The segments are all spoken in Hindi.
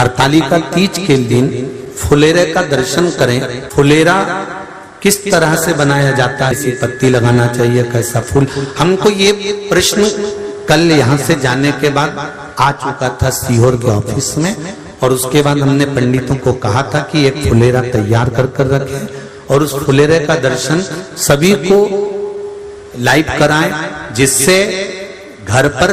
हरतालिका तीज के दिन फुलेरे का दर्शन करें। फुलेरा किस तरह से बनाया जाता है, इसी पत्ती लगाना चाहिए, कैसा फूल, हमको ये प्रश्न कल यहाँ से जाने के बाद आ चुका था सीहोर के ऑफिस में। और उसके बाद हमने पंडितों को कहा था कि एक फुलेरा तैयार कर कर रखें और उस फुलेरे का दर्शन सभी को लाइव कराएं, जिससे घर पर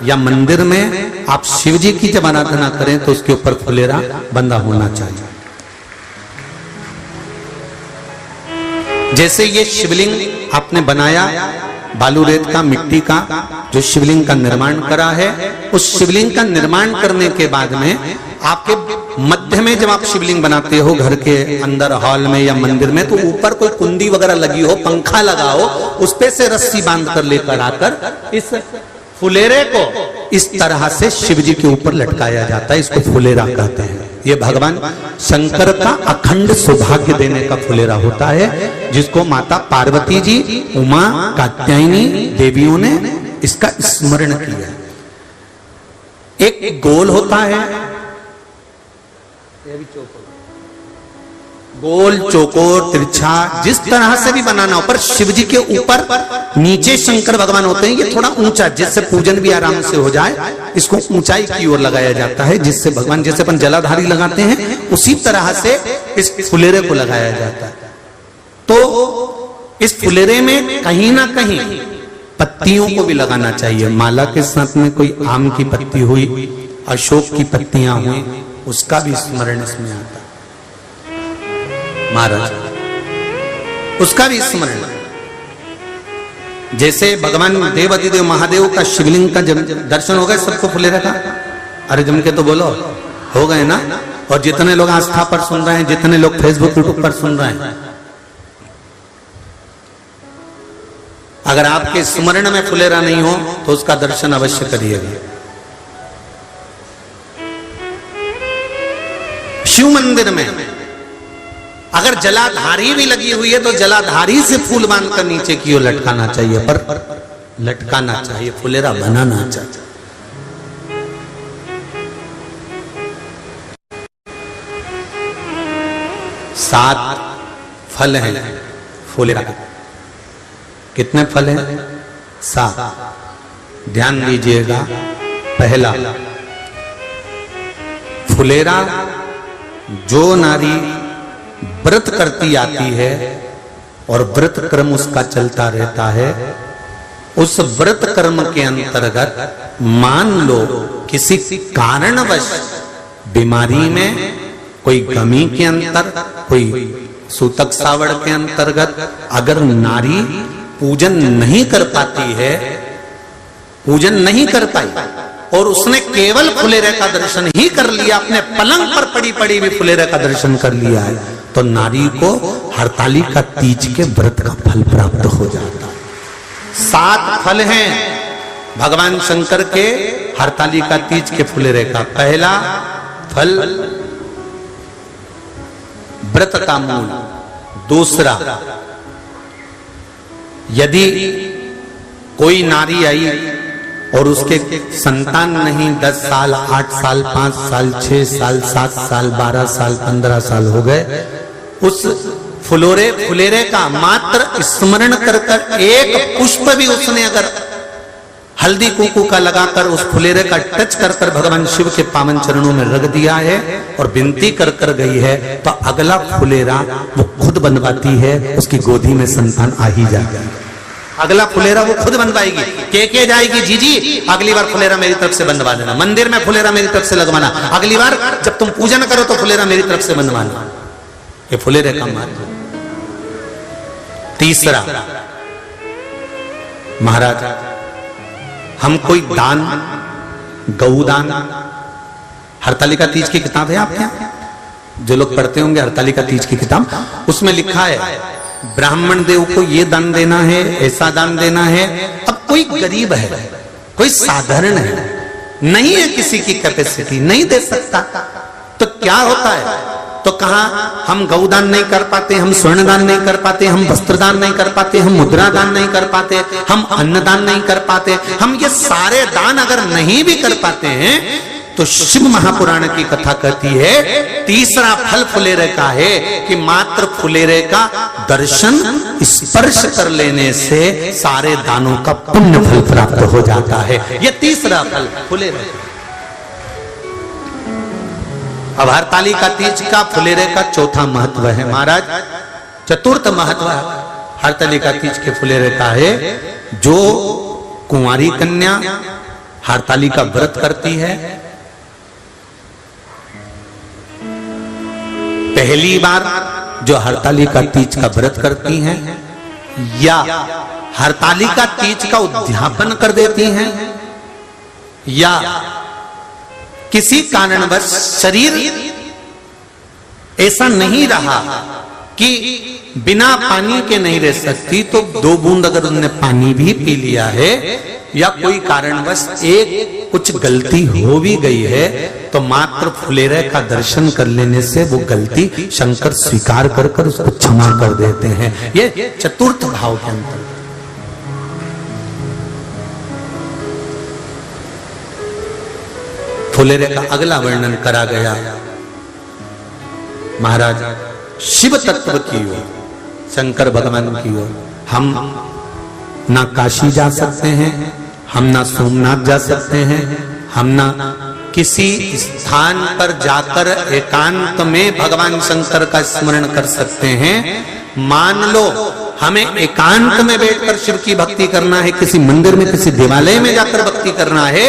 या मंदिर में आप शिव जी की जब आराधना करें तो उसके ऊपर फुलेरा बंधा होना चाहिए। जैसे ये शिवलिंग आपने बनाया बालू रेत का, मिट्टी का, जो शिवलिंग का निर्माण करा है, उस शिवलिंग का निर्माण करने के बाद में आपके मध्य में जब आप शिवलिंग बनाते हो घर के अंदर हॉल में या मंदिर में, तो ऊपर कोई कुंडी वगैरह लगी हो, पंखा लगा हो, उस पे से रस्सी बांध कर लेकर आकर इस फुलेरे को इस तरह से शिव जी के ऊपर लटकाया जाता है। इसको फुलेरा कहते हैं। ये भगवान शंकर का अखंड सौभाग्य देने का फुलेरा होता है, जिसको माता पार्वती जी, उमा, कात्यायनी देवियों ने इसका स्मरण किया। एक गोल होता है, गोल, चौकोर, तिरछा, जिस तरह से भी बनाना हो, पर शिव जी के ऊपर नीचे शंकर भगवान होते हैं। ये थोड़ा ऊंचा, जिससे पूजन भी आराम से हो जाए, इसको ऊंचाई की ओर लगाया जाता है, जिससे भगवान, जैसे अपन जलाधारी लगाते हैं, उसी तरह से इस फुलेरे को लगाया जाता है। तो इस फुलेरे में कहीं ना कहीं पत्तियों को भी लगाना चाहिए। माला के साथ में कोई आम की पत्ती हुई, अशोक की पत्तियां हुई, उसका भी स्मरण इसमें आता है महाराज, उसका भी स्मरण। जैसे भगवान देवाधिदेव महादेव का शिवलिंग का दर्शन हो गए सबको फुलेरा का, अरे जम के तो बोलो, हो गए ना। और जितने लोग आस्था पर सुन रहे हैं, जितने लोग फेसबुक यूट्यूब पर सुन रहे हैं, अगर आपके स्मरण में फुलेरा नहीं हो तो उसका दर्शन अवश्य करिएगा। शिव मंदिर में अगर जलाधारी भी लगी हुई है तो जलाधारी से फूल बांधकर नीचे की ओर लटकाना चाहिए, पर लटकाना चाहिए, फुलेरा बनाना चाहिए। सात फल हैं फुलेरा के। कितने फल हैं? 7। ध्यान दीजिएगा। पहला, फुलेरा जो नारी व्रत करती आती है और व्रत कर्म उसका चलता रहता है, उस व्रत कर्म के अंतर्गत मान लो किसी कारणवश बीमारी में, कोई गमी के अंतर, कोई सूतक सावड़ के अंतर्गत अगर नारी पूजन नहीं कर पाती है, पूजन नहीं कर पाई और उसने केवल फुलेरे का दर्शन ही कर लिया, अपने पलंग पर पड़ी पड़ी भी फुलेरे का दर्शन कर लिया है, तो नारी को हरतालिका तीज के व्रत का फल प्राप्त हो जाता है। 7 फल हैं भगवान शंकर के हरतालिका तीज के फुलेरे का। पहला फल व्रत का मूल। दूसरा, यदि कोई नारी आई और उसके संतान नहीं, 10 साल, 8 साल, 5 साल, 6 साल, 7 साल, 12 साल, 15 साल हो गए, उस फुलेरे का मात्र स्मरण कर कर एक पुष्प भी उसने अगर हल्दी कुंकू का लगाकर उस फुलेरे का टच कर कर भगवान शिव के पावन चरणों में रख दिया है और विनती कर कर गई है, तो अगला फुलेरा वो खुद बनवाती है, उसकी गोदी में संतान आ ही जाएगा। अगला फुलेरा वो खुद बनवाएगी, के जाएगी, जी जी अगली बार फुलेरा मेरी तरफ से बनवा देना, मंदिर में फुलेरा मेरी तरफ से लगवाना, अगली बार जब तुम पूजन करो तो फुलेरा मेरी तरफ से बनवाना। ये फुलेरे का महत्व। तीसरा, महाराज हम कोई दान, गौदान, हरतालिका तीज की किताब है आपके यहाँ, जो लोग पढ़ते होंगे हरतालिका तीज की किताब, उसमें लिखा है ब्राह्मण देव को ये दान देना है, ऐसा दान देना है। अब कोई गरीब है, कोई साधारण है, नहीं है किसी की कैपेसिटी, नहीं दे सकता, तो क्या होता है? तो कहा हम गौदान नहीं कर पाते, हम स्वर्ण दान नहीं कर पाते, हम वस्त्र दान नहीं कर पाते, हम मुद्रा दान नहीं कर पाते, हम अन्नदान नहीं कर पाते, हम ये सारे दान अगर नहीं भी कर पाते हैं तो शिव महापुराण की कथा कहती है तीसरा फल फुलेरे का है कि मात्र फुलेरे का दर्शन स्पर्श कर लेने से सारे दानों का पुण्य फल प्राप्त हो जाता है। यह तीसरा फल फुलेरे। अब हरतालिका तीज का फुलेरे का चौथा महत्व है महाराज। चतुर्थ महत्व हरतालिका तीज के फुलेरे का है जो कुंवारी कन्या हरतालिका व्रत करती है, पहली बार जो हरतालिका तीज का व्रत करती हैं या हरतालिका तीज का उद्यापन कर देती हैं या किसी कारणवश शरीर ऐसा नहीं रहा कि बिना पानी के नहीं रह सकती, तो 2 बूंद अगर उन्होंने पानी भी पी लिया है या कोई कारणवश एक कुछ गलती हो भी गई है तो मात्र फुलेरे का दर्शन कर लेने से वो गलती शंकर स्वीकार कर कर उसको क्षमा कर देते हैं। ये चतुर्थ भाव के अंतर्गत फुलेरे का अगला वर्णन करा गया महाराज शिव तत्व की ओर, शंकर भगवान की ओर। हम ना काशी जा सकते हैं, हम ना सोमनाथ जा सकते हैं, हम ना किसी स्थान पर जाकर एकांत में भगवान शंकर का स्मरण कर सकते हैं। मान लो हमें एकांत में बैठकर शिव की भक्ति करना है, किसी मंदिर में किसी देवालय में जाकर भक्ति करना है,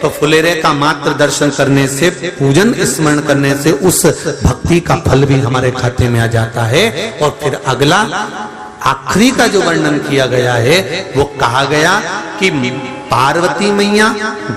तो फुलेरे का मात्र दर्शन करने से, पूजन स्मरण करने से उस भक्ति का फल भी हमारे खाते में आ जाता है। और फिर अगला आखिरी का जो वर्णन किया गया है वो कहा गया कि पार्वती मैया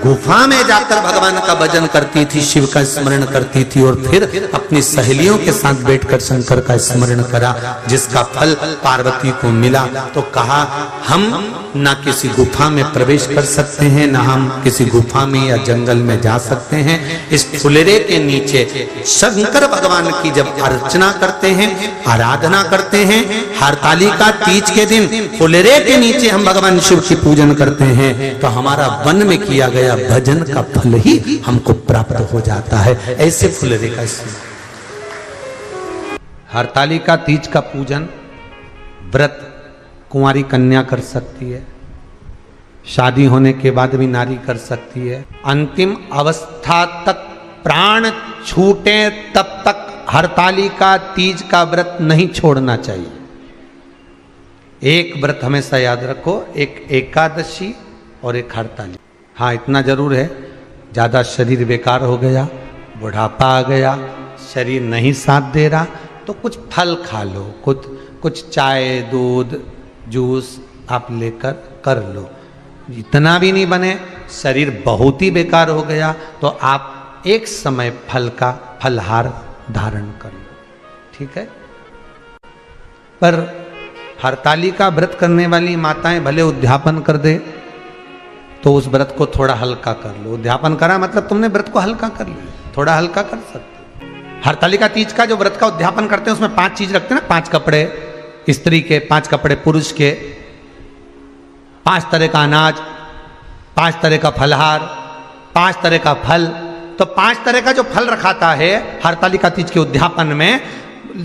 गुफा में जाकर भगवान का भजन करती थी, शिव का स्मरण करती थी और फिर अपनी सहेलियों के साथ बैठकर शंकर का स्मरण करा, जिसका फल पार्वती को मिला। तो कहा हम ना किसी गुफा में प्रवेश कर सकते हैं, ना हम किसी गुफा में या जंगल में जा सकते हैं। इस फुलेरे के नीचे शंकर भगवान की जब अर्चना करते हैं, आराधना करते हैं, हरतालिका तीज के दिन फुलेरे के नीचे हम भगवान शिव की पूजन करते हैं, तो हमारा वन में किया गया भजन का फल ही हमको प्राप्त हो जाता है। ऐसे फुलेरे का हरतालिका तीज का पूजन व्रत कुंवारी कन्या कर सकती है, शादी होने के बाद भी नारी कर सकती है। अंतिम अवस्था तक प्राण छूटे तब तक हरतालिका तीज का व्रत नहीं छोड़ना चाहिए। एक व्रत हमेशा याद रखो, एक एकादशी और एक हरतालिका। हाँ इतना जरूर है, ज्यादा शरीर बेकार हो गया, बुढ़ापा आ गया, शरीर नहीं साथ दे रहा, तो कुछ फल खा लो, कुछ चाय दूध जूस आप लेकर कर लो। इतना भी नहीं बने, शरीर बहुत ही बेकार हो गया, तो आप एक समय फल का फलहार धारण कर लो, ठीक है। पर हरतालिका व्रत करने वाली माताएं भले उद्यापन कर दे तो उस व्रत को थोड़ा हल्का कर लो। उद्यापन करा मतलब तुमने व्रत को हल्का कर लिया, थोड़ा हल्का कर सकते। हरतालिका तीज का जो व्रत का उद्यापन करते हैं उसमें 5 चीज रखते हैं ना, 5 कपड़े स्त्री के, 5 कपड़े पुरुष के, 5 तरह का अनाज, 5 तरह का फलहार, 5 तरह का फल। तो 5 तरह का जो फल रखाता है हरतालिका तीज के उद्यापन में,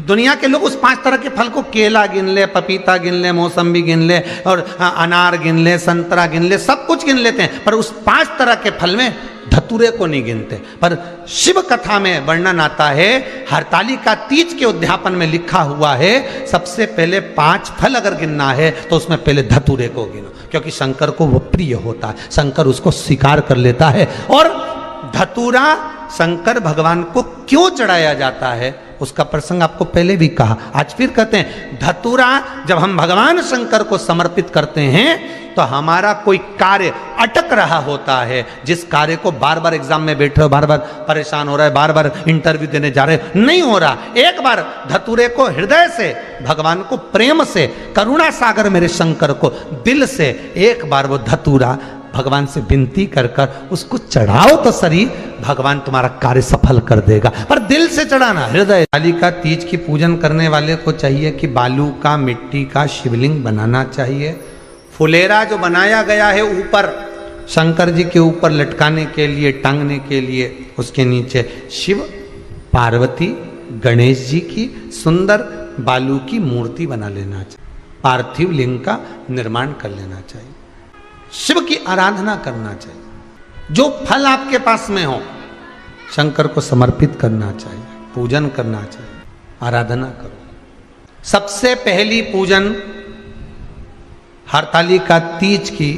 दुनिया के लोग उस 5 तरह के फल को, केला गिन ले, पपीता गिन ले, मौसम्बी गिन ले और अनार गिन ले, संतरा गिन ले, सब कुछ गिन लेते हैं, पर उस 5 तरह के फल में धतूरे को नहीं गिनते। पर शिव कथा में वर्णन आता है, हरतालिका तीज के उद्यापन में लिखा हुआ है सबसे पहले 5 फल अगर गिनना है तो उसमें पहले धतूरे को गिनो, क्योंकि शंकर को वो प्रिय होता है, शंकर उसको स्वीकार कर लेता है। और धतूरा शंकर भगवान को क्यों चढ़ाया जाता है उसका प्रसंग आपको पहले भी कहा, आज फिर कहते हैं। धतूरा जब हम भगवान शंकर को समर्पित करते हैं तो हमारा कोई कार्य अटक रहा होता है, जिस कार्य को बार बार एग्जाम में बैठ रहे हो, बार बार परेशान हो रहा है, बार बार इंटरव्यू देने जा रहे हो, नहीं हो रहा, एक बार धतूरे को हृदय से भगवान को प्रेम से, करुणा सागर मेरे शंकर को दिल से एक बार वो धतूरा भगवान से विनती कर कर उसको चढ़ाओ तो सही, भगवान तुम्हारा कार्य सफल कर देगा। पर दिल से चढ़ाना, हृदय। हरतालिका तीज की पूजन करने वाले को चाहिए कि बालू का, मिट्टी का शिवलिंग बनाना चाहिए। फुलेरा जो बनाया गया है ऊपर शंकर जी के ऊपर लटकाने के लिए, टांगने के लिए उसके नीचे शिव, पार्वती, गणेश जी की सुंदर बालू की मूर्ति बना लेना चाहिए, पार्थिव लिंग का निर्माण कर लेना चाहिए, शिव की आराधना करना चाहिए, जो फल आपके पास में हो शंकर को समर्पित करना चाहिए, पूजन करना चाहिए, आराधना करो। सबसे पहली पूजन हरतालिका तीज की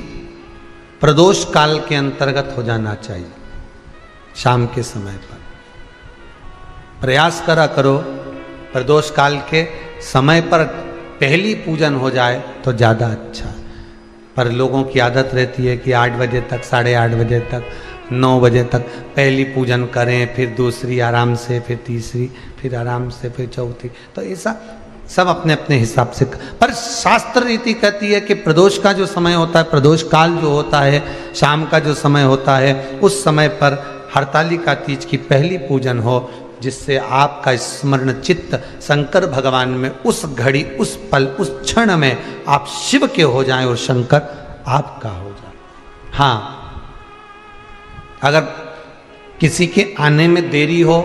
प्रदोष काल के अंतर्गत हो जाना चाहिए, शाम के समय पर। प्रयास करो प्रदोष काल के समय पर पहली पूजन हो जाए तो ज़्यादा अच्छा। पर लोगों की आदत रहती है कि 8 बजे तक, 8:30 बजे तक, 9 बजे तक पहली पूजन करें, फिर दूसरी आराम से, फिर तीसरी, फिर आराम से, फिर चौथी। तो ऐसा सब अपने अपने हिसाब से। पर शास्त्र रीति कहती है कि प्रदोष का जो समय होता है, प्रदोष काल जो होता है, शाम का जो समय होता है, उस समय पर हरतालिका तीज की पहली पूजन हो, जिससे आपका स्मरण चित्त शंकर भगवान में उस घड़ी, उस पल, उस क्षण में आप शिव के हो जाएं और शंकर आपका हो जाए। हाँ, अगर किसी के आने में देरी हो,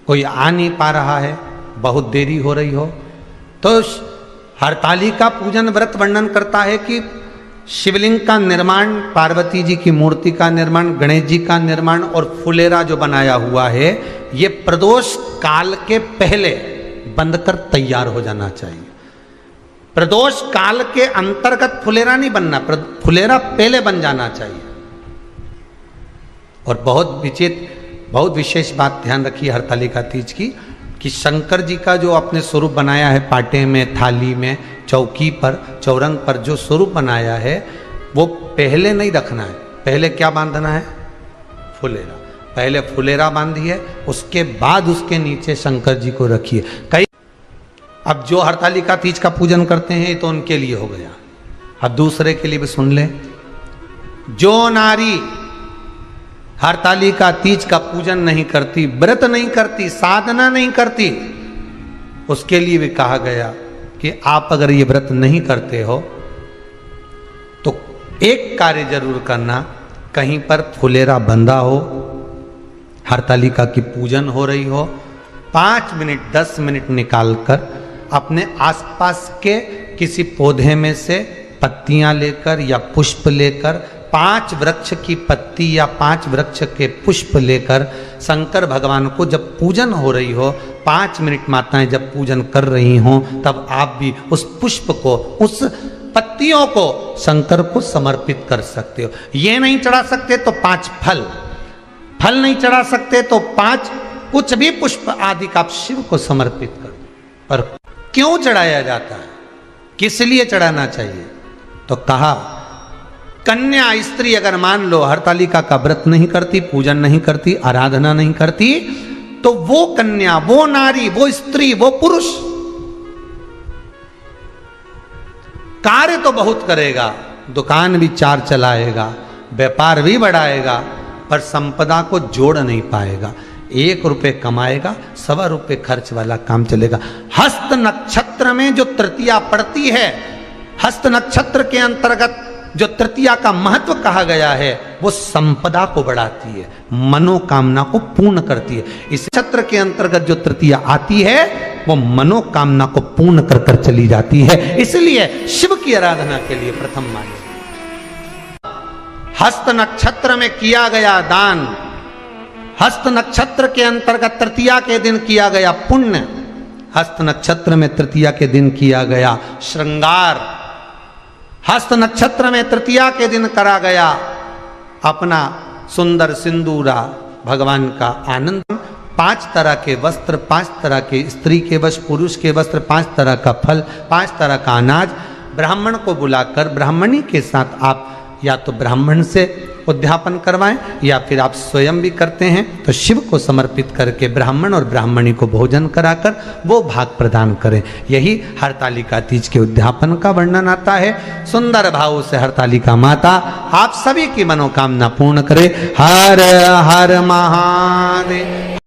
कोई आ नहीं पा रहा है, बहुत देरी हो रही हो, तो हरतालिका पूजन व्रत वर्णन करता है कि शिवलिंग का निर्माण, पार्वती जी की मूर्ति का निर्माण, गणेश जी का निर्माण और फुलेरा जो बनाया हुआ है, ये प्रदोष काल के पहले बनकर तैयार हो जाना चाहिए। प्रदोष काल के अंतर्गत फुलेरा नहीं बनना, फुलेरा पहले बन जाना चाहिए। और बहुत विशेष बात ध्यान रखिए हरतालिका तीज की, कि शंकर जी का जो आपने स्वरूप बनाया है, पाटे में, थाली में, चौकी पर, चौरंग पर जो स्वरूप बनाया है, वो पहले नहीं रखना है। पहले क्या बांधना है? फुलेरा। पहले फुलेरा बांधिए, उसके बाद उसके नीचे शंकर जी को रखिए। कई अब जो हरतालिका तीज का पूजन करते हैं तो उनके लिए हो गया, अब दूसरे के लिए भी सुन ले। जो नारी हरतालिका तीज का पूजन नहीं करती, व्रत नहीं करती, साधना नहीं करती, उसके लिए भी कहा गया कि आप अगर ये व्रत नहीं करते हो तो एक कार्य जरूर करना, कहीं पर फुलेरा बंधा हो, हरतालिका की पूजन हो रही हो, 5 मिनट 10 मिनट निकालकर अपने आसपास के किसी पौधे में से पत्तियां लेकर या पुष्प लेकर, 5 वृक्ष की पत्ती या 5 वृक्ष के पुष्प लेकर शंकर भगवान को जब पूजन हो रही हो, 5 मिनट माताएं जब पूजन कर रही हों, तब आप भी उस पुष्प को, उस पत्तियों को शंकर को समर्पित कर सकते हो। ये नहीं चढ़ा सकते तो 5 फल नहीं चढ़ा सकते तो 5 कुछ भी पुष्प आदि का आप शिव को समर्पित कर दो। पर क्यों चढ़ाया जाता है, किस लिए चढ़ाना चाहिए? तो कहा कन्या स्त्री अगर मान लो हरतालिका का व्रत नहीं करती, पूजन नहीं करती, आराधना नहीं करती, तो वो कन्या, वो नारी, वो स्त्री, वो पुरुष कार्य तो बहुत करेगा, दुकान भी 4 चलाएगा, व्यापार भी बढ़ाएगा, पर संपदा को जोड़ नहीं पाएगा। 1 रुपये कमाएगा, 1.25 रुपये खर्च वाला काम चलेगा। हस्त नक्षत्र में जो तृतीया पड़ती है, हस्त नक्षत्र के अंतर्गत जो तृतीया का महत्व कहा गया है, वो संपदा को बढ़ाती है, मनोकामना को पूर्ण करती है। इस नक्षत्र के अंतर्गत जो तृतीया आती है, वो मनोकामना को पूर्ण कर कर चली जाती है। इसलिए शिव की आराधना के लिए प्रथम माने। हस्त नक्षत्र में किया गया दान, हस्त नक्षत्र के अंतर्गत तृतीया के दिन किया गया पुण्य, हस्त नक्षत्र में तृतीया के दिन किया गया श्रृंगार, हस्त नक्षत्र में तृतीया के दिन करा गया अपना सुंदर सिंदूरा, भगवान का आनंद, 5 तरह के वस्त्र, 5 तरह के स्त्री के वस्त्र, पुरुष के वस्त्र, 5 तरह का फल, 5 तरह का अनाज, ब्राह्मण को बुलाकर ब्राह्मणी के साथ आप या तो ब्राह्मण से उद्यापन करवाएं या फिर आप स्वयं भी करते हैं तो शिव को समर्पित करके ब्राह्मण और ब्राह्मणी को भोजन कराकर वो भाग प्रदान करें। यही हरतालिका तीज के उद्यापन का वर्णन आता है। सुंदर भाव से हरतालिका माता आप सभी की मनोकामना पूर्ण करे। हर हर महादेव।